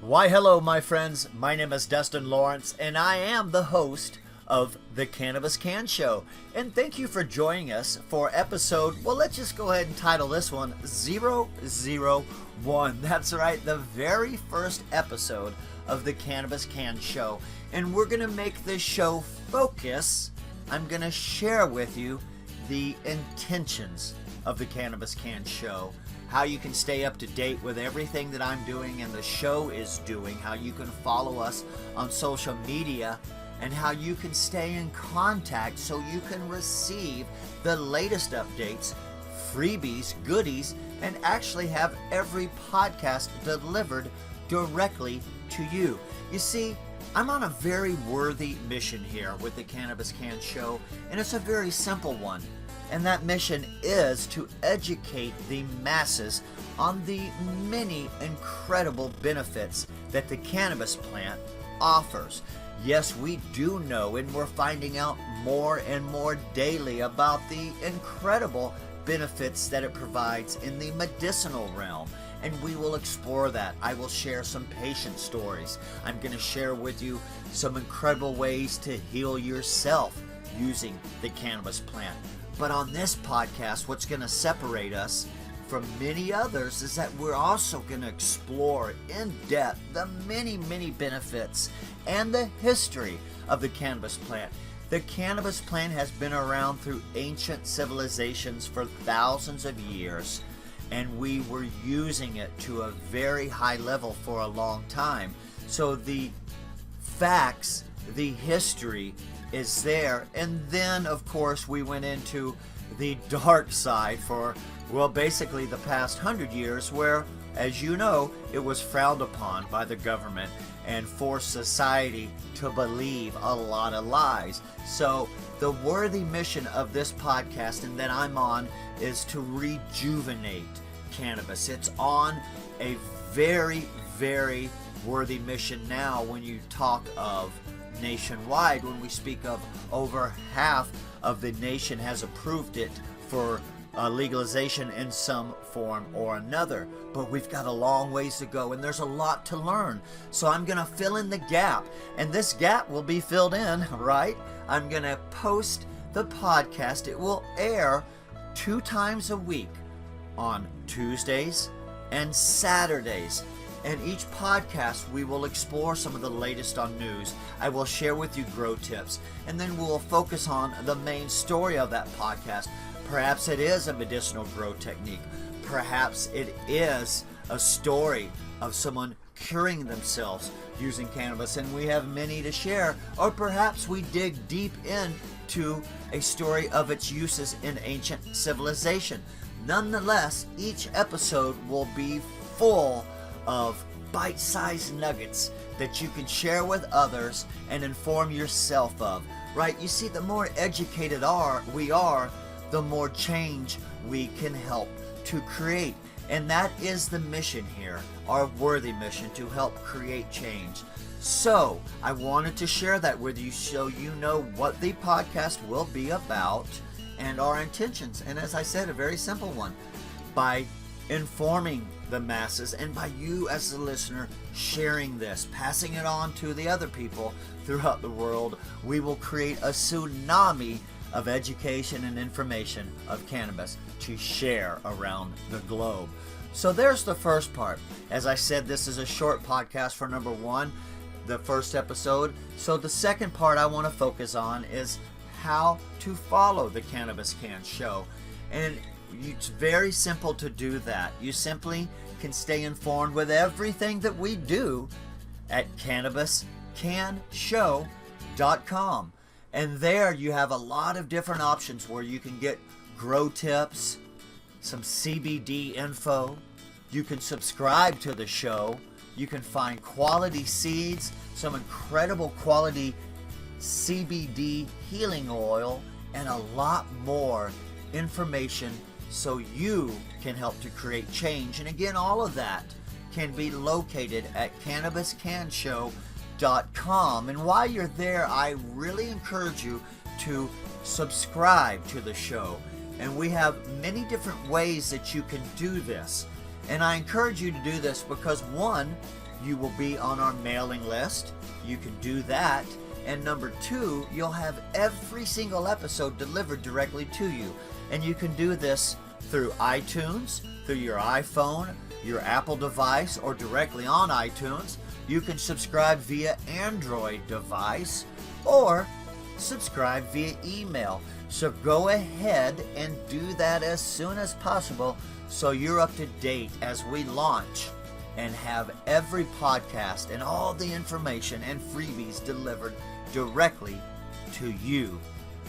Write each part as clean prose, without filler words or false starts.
Why, hello, my friends. My name is Dustin Lawrence, and I am the host of the Cannabis Can Show. And thank you for joining us for episode, well, let's just go ahead and title this one 001. That's right, the very first episode of the Cannabis Can Show. And we're going to make this show focus. I'm going to share with you the intentions of the Cannabis Can Show, how you can stay up to date with everything that I'm doing and the show is doing, how you can follow us on social media, and how you can stay in contact so you can receive the latest updates, freebies, goodies, and actually have every podcast delivered directly to you. You see, I'm on a very worthy mission here with the Cannabis Can Show, and it's a very simple one. And that mission is to educate the masses on the many incredible benefits that the cannabis plant offers. Yes, we do know, and we're finding out more and more daily about the incredible benefits that it provides in the medicinal realm. And we will explore that. I will share some patient stories. I'm going to share with you some incredible ways to heal yourself using the cannabis plant. But on this podcast, what's going to separate us from many others is that we're also going to explore in depth the many, many benefits and the history of the cannabis plant. The cannabis plant has been around through ancient civilizations for thousands of years, and we were using it to a very high level for a long time. So the facts, the history is there. And then, of course, we went into the dark side for, well, basically the past 100 years where, as you know, it was frowned upon by the government and forced society to believe a lot of lies. So the worthy mission of this podcast and that I'm on is to rejuvenate cannabis. It's on a very, very worthy mission now when you talk of nationwide. When we speak of over half of the nation has approved it for legalization in some form or another. But we've got a long ways to go and there's a lot to learn. So I'm going to fill in the gap, and this gap will be filled in, right? I'm going to post the podcast. It will air 2 times a week on Tuesdays and Saturdays. And each podcast, we will explore some of the latest on news. I will share with you grow tips, and then we'll focus on the main story of that podcast. Perhaps it is a medicinal grow technique. Perhaps it is a story of someone curing themselves using cannabis, and we have many to share. Or perhaps we dig deep into a story of its uses in ancient civilization. Nonetheless, each episode will be full of bite-sized nuggets that you can share with others and inform yourself of, right? You see, the more educated we are, the more change we can help to create. And that is the mission here, our worthy mission, to help create change. So I wanted to share that with you so you know what the podcast will be about and our intentions. And as I said, a very simple one. By informing the masses, and by you as the listener sharing this, passing it on to the other people throughout the world, we will create a tsunami of education and information of cannabis to share around the globe. So there's the first part. As I said, this is a short podcast for number 1, the first episode. So the second part I want to focus on is how to follow the Cannabis Can Show. And it's very simple to do that. You simply can stay informed with everything that we do at cannabiscanshow.com. And there you have a lot of different options where you can get grow tips, some CBD info. You can subscribe to the show. You can find quality seeds, some incredible quality CBD healing oil, and a lot more information so you can help to create change. And again, all of that can be located at cannabiscanshow.com. And while you're there, I really encourage you to subscribe to the show. And we have many different ways that you can do this. And I encourage you to do this because, one, you will be on our mailing list. You can do that. And number two, you'll have every single episode delivered directly to you. And you can do this through iTunes, through your iPhone, your Apple device, or directly on iTunes. You can subscribe via Android device or subscribe via email. So go ahead and do that as soon as possible so you're up to date as we launch and have every podcast and all the information and freebies delivered directly to you.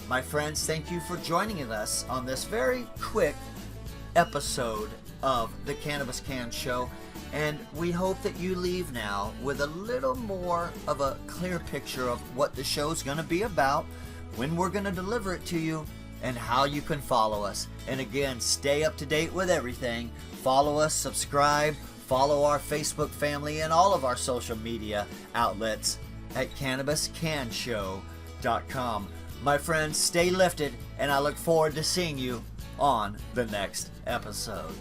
My friends, thank you for joining us on this very quick episode of the Cannabis Can Show, and we hope that you leave now with a little more of a clear picture of what the show's going to be about, when we're going to deliver it to you, and how you can follow us. And again, stay up to date with everything. Follow us, subscribe, follow our Facebook family and all of our social media outlets at CannabisCanShow.com. My friends, stay lifted, and I look forward to seeing you on the next episode.